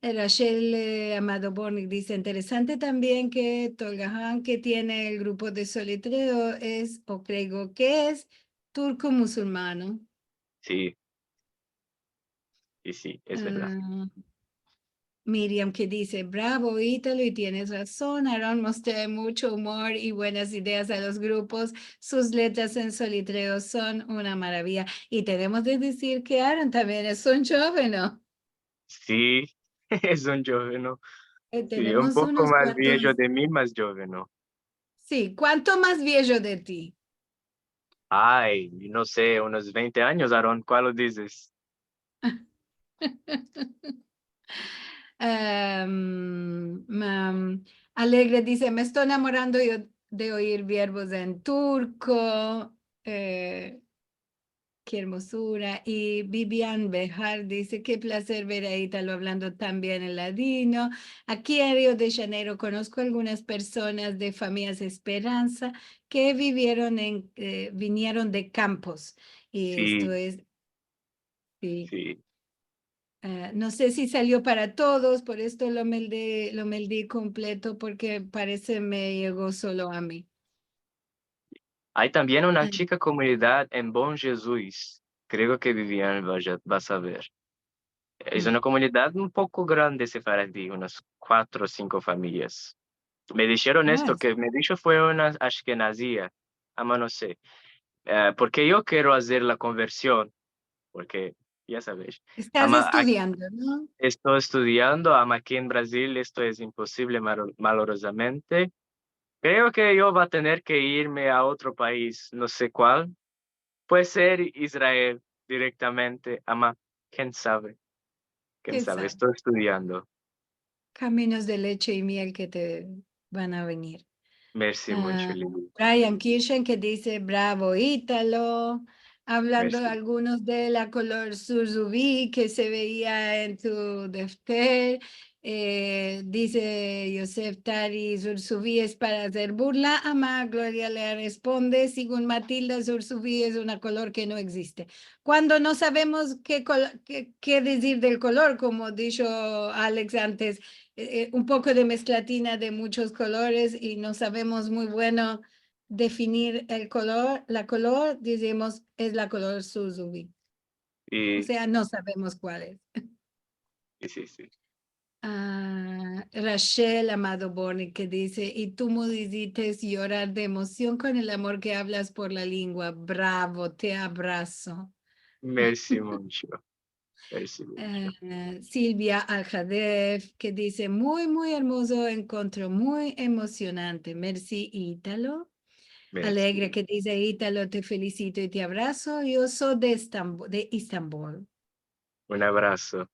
Rachel Amado Bornik dice, interesante también que Tolgahan, que tiene el grupo de solitreo, es, o creo que es, turco musulmano. Sí, sí, es verdad. Miriam que dice, bravo Ítalo, y tienes razón, Aaron mostró mucho humor y buenas ideas a los grupos, sus letras en solitreo son una maravilla. Y tenemos de decir que Aaron también es un joven, ¿no? Sí, es un joveno. Sí, un Tenemos poco unos más viejo cuantos, de mí, más joveno. sí, ¿cuánto más viejo de ti? Ay, no sé, unos 20 años, Aaron, ¿cuál lo dices? Alegre dice, me estoy enamorando de oír verbos en turco. Qué hermosura. Y Vivian Bejar dice, qué placer ver a Ítalo hablando tan bien el ladino. Aquí en Río de Janeiro conozco algunas personas de Familias Esperanza que vinieron de campos. Y esto Sí, es, sí. sí. No sé si salió para todos, por esto lo meldí completo porque parece me llegó solo a mí. Hay también una Ah, chica comunidad en Bom Jesus. Creo que Vivian va a saber. Es mm. una comunidad un poco grande sefaradí, unas 4 o 5 familias. Me dijeron Ah, esto, que me dijo fue una ashkenazía, ama no sé. Porque yo quiero hacer la conversión, porque ya sabes, estás ama, estudiando, ¿no? estoy estudiando, ama aquí en Brasil esto es imposible malorosamente. Creo que yo va a tener que irme a otro país, no sé cuál. Puede ser Israel directamente, ama, quién ¿Quién sabe, sabe? estoy estudiando. Caminos de leche y miel que te van a venir. Merci mucho, Lili. Brian Kirchen que dice, bravo Ítalo, hablando Merci. algunos de la color Suzubi que se veía en tu defter. Dice Yosef Tari, Sursubí es para hacer burla. Ama Gloria le responde, según Matilda, Sursubí es una color que no existe. Cuando no sabemos qué decir del color, como dijo Alex antes, un poco de mezclatina de muchos colores y no sabemos muy bueno definir el color, la color, decimos es la color Suzuki. O Y, sea, no sabemos cuál es. sí, sí. Rachel Amado Borni que dice, y tú necesitas llorar de emoción con el amor que hablas por la lengua. Bravo, te abrazo. Merci mucho. Merci mucho. Silvia Aljadef, que dice, muy hermoso encuentro, muy emocionante. Merci, Ítalo. Alegre, Merci. que dice, Ítalo, te felicito y te abrazo. Yo soy de Istambul. Un abrazo.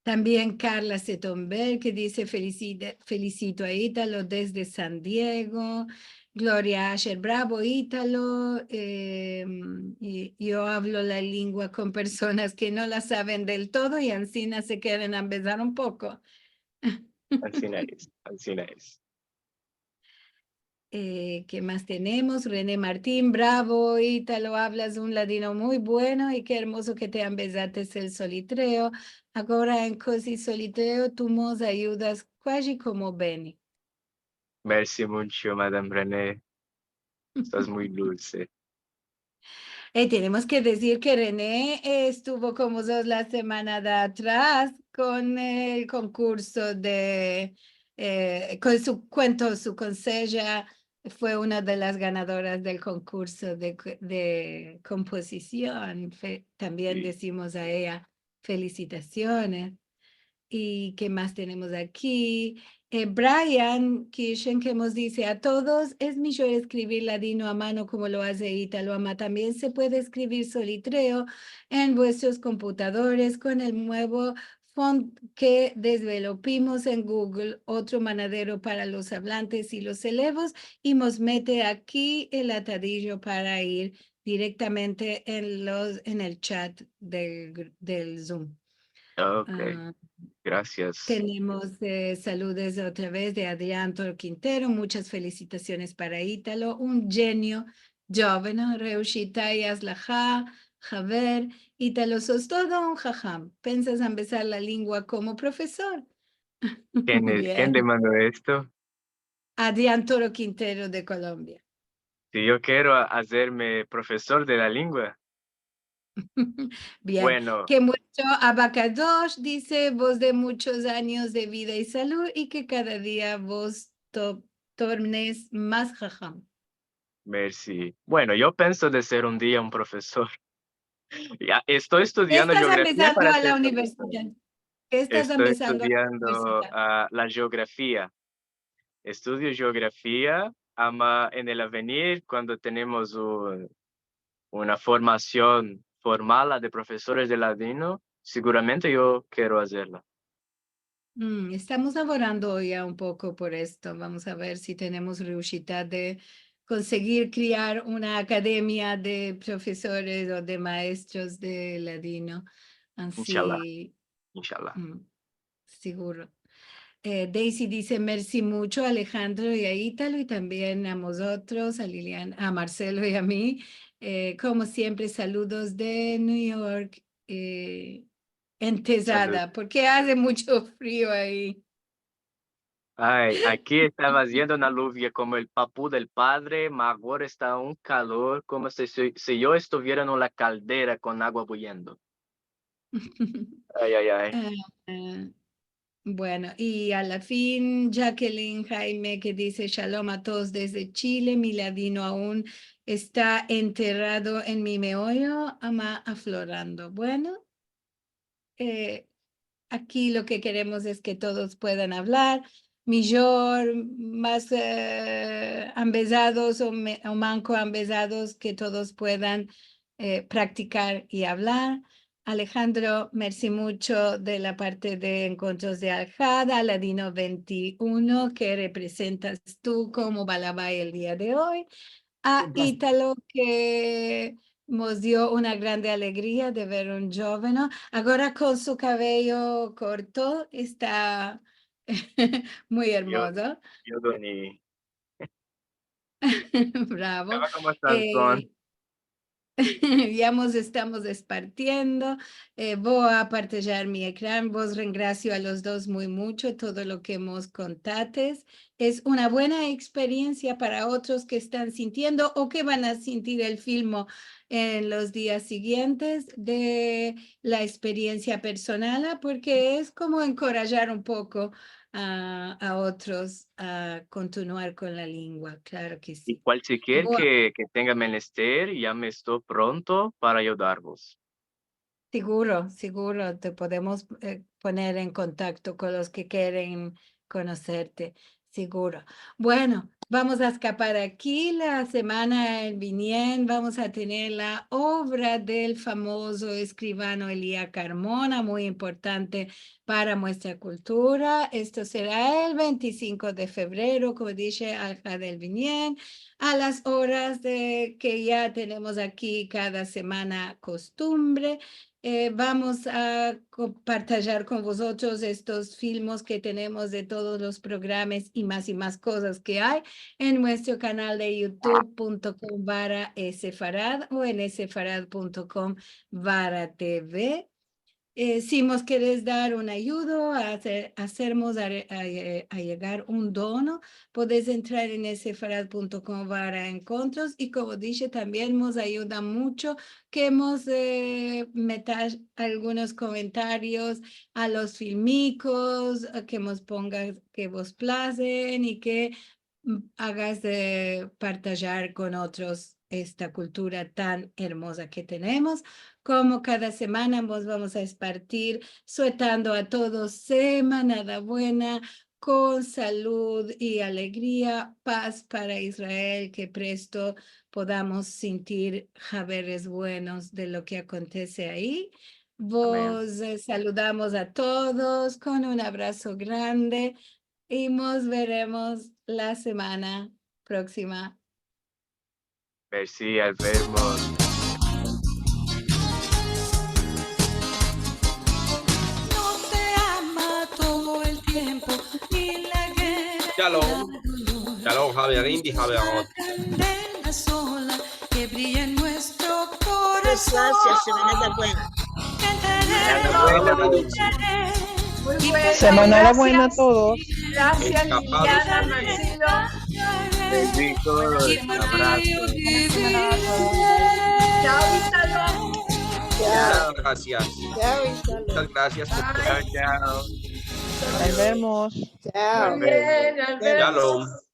También Carla Setonbel, que dice, felicito a Ítalo desde San Diego. Gloria Asher, bravo Ítalo. Y yo hablo la lengua con personas que no la saben del todo y encima se quieren empezar un poco. Así es. ¿Qué más tenemos? René Martín, bravo, Ítalo, hablas un ladino muy bueno y qué hermoso que te empezaste el solitreo. Ahora en così solitreo tú nos ayudas casi como Benny. Merci mucho, Madame René. Estás muy dulce. Tenemos que decir que René estuvo con vosotros la semana de atrás con el concurso con su cuento, su conseja, fue una de las ganadoras del concurso de composición. También Sí. decimos a ella felicitaciones. ¿Y qué más tenemos aquí? Brian Kirchen que nos dice a todos, es mejor escribir ladino a mano como lo hace Ítalo Ama. También se puede escribir solitreo en vuestros computadores con el nuevo font que desvelopimos en Google, otro manadero para los hablantes y los elevos, y nos mete aquí el atadillo para ir directamente en el chat del Zoom. Ok, Ah, gracias. tenemos saludos otra vez de Adrián Toro Quintero. Muchas felicitaciones para Ítalo. Un genio joven, Reushita y Aslaja, Javer. Ítalo, sos todo un jajam. ¿Pensas empezar la lengua como profesor? ¿Quién Bien. demandó esto? Adrián Toro Quintero de Colombia. Si yo quiero hacerme profesor de la lengua. Bien, Bueno, que mucho abacadosh, dice vos de muchos años de vida y salud y que cada día vos tornes más jajam. merci. Bueno, yo pienso de ser un día un profesor. Ya, estoy estudiando Estás geografía empezando para a la ser profesor. universidad. Estás Estoy empezando a la estudiando universidad. la geografía. Estudio geografía, ama en el avenir cuando tenemos una formación formal de profesores de ladino, seguramente yo quiero hacerla. Estamos laborando ya un poco por esto. Vamos a ver si tenemos reushita de conseguir crear una academia de profesores o de maestros de ladino. Inshallah, Así, inshallah. seguro. Daisy dice merci mucho a Alejandro y a Ítalo y también a nosotros, a Lilian, a Marcelo y a mí. Como siempre, saludos de New York, en Salud. Tesada, porque hace mucho frío ahí. Ay, aquí estaba haciendo una lluvia como el papú del padre, mas ahora está un calor como si yo estuviera en una caldera con agua bullendo. Ay, ay, ay. Ah, bueno, y a la fin, Jacqueline Jaime que dice Shalom a todos desde Chile, mi ladino aún está enterrado en mi meollo, ama aflorando. Bueno, aquí lo que queremos es que todos puedan hablar, mejor, más ambesados o manco ambesados, que todos puedan practicar y hablar. Alejandro, merci mucho de la parte de Encuentros de Aljada, Ladino 21, que representas tú como Balabay el día de hoy. A Fantástico. Ítalo, que nos dio una grande alegría de ver un joven, ¿no? Ahora con su cabello corto, está muy Yo, hermoso. yo Doni. Bravo. Estaba como Sansón. Ya nos estamos despartiendo. Voy a partillar mi ecrán. Vos gracias a los dos muy mucho todo lo que hemos contado. Es una buena experiencia para otros que están sintiendo o que van a sentir el filmo en los días siguientes de la experiencia personal, porque es como encorajar un poco a otros a continuar con la lengua. Claro que Y sí. cualquier que tenga menester, ya me estoy pronto para ayudarvos. Seguro, seguro, te podemos poner en contacto con los que quieren conocerte, seguro. Bueno, vamos a escapar aquí. La semana viniente vamos a tener la obra del famoso escribano Elías Carmona, muy importante para nuestra cultura. Esto será el 25 de febrero, como dije, Alja del Vinién, a las horas que ya tenemos aquí cada semana costumbre. Vamos a compartir con vosotros estos filmes que tenemos de todos los programas y más cosas que hay en nuestro canal de youtube.com/Sefarad o en sefarad.com/TV. Si nos quieres dar un ayudo a hacernos a llegar un dono, puedes entrar en sefarad.com/encontros y como dije, también nos ayuda mucho que nos metas algunos comentarios a los filmicos, que nos pongas que vos placen y que hagas de partillar con otros esta cultura tan hermosa que tenemos. Como cada semana nos vamos a espartir, sueltando a todos semana buena, con salud y alegría, paz para Israel, que presto podamos sentir javeres buenos de lo que acontece ahí. Vos saludamos a todos con un abrazo grande y nos veremos la semana próxima. Merci, al vernos. Shalom. Shalom, Javier Indy, Javier Rod. Gracias, semana buena. Semana buena a todos. Gracias, Liliana, Bendito, abrazo. Chao, Ítalo. Muchas gracias. Chao, Ítalo. Muchas gracias por Chao, chao. Nos vemos. Chao. Nos vemos. Shalom.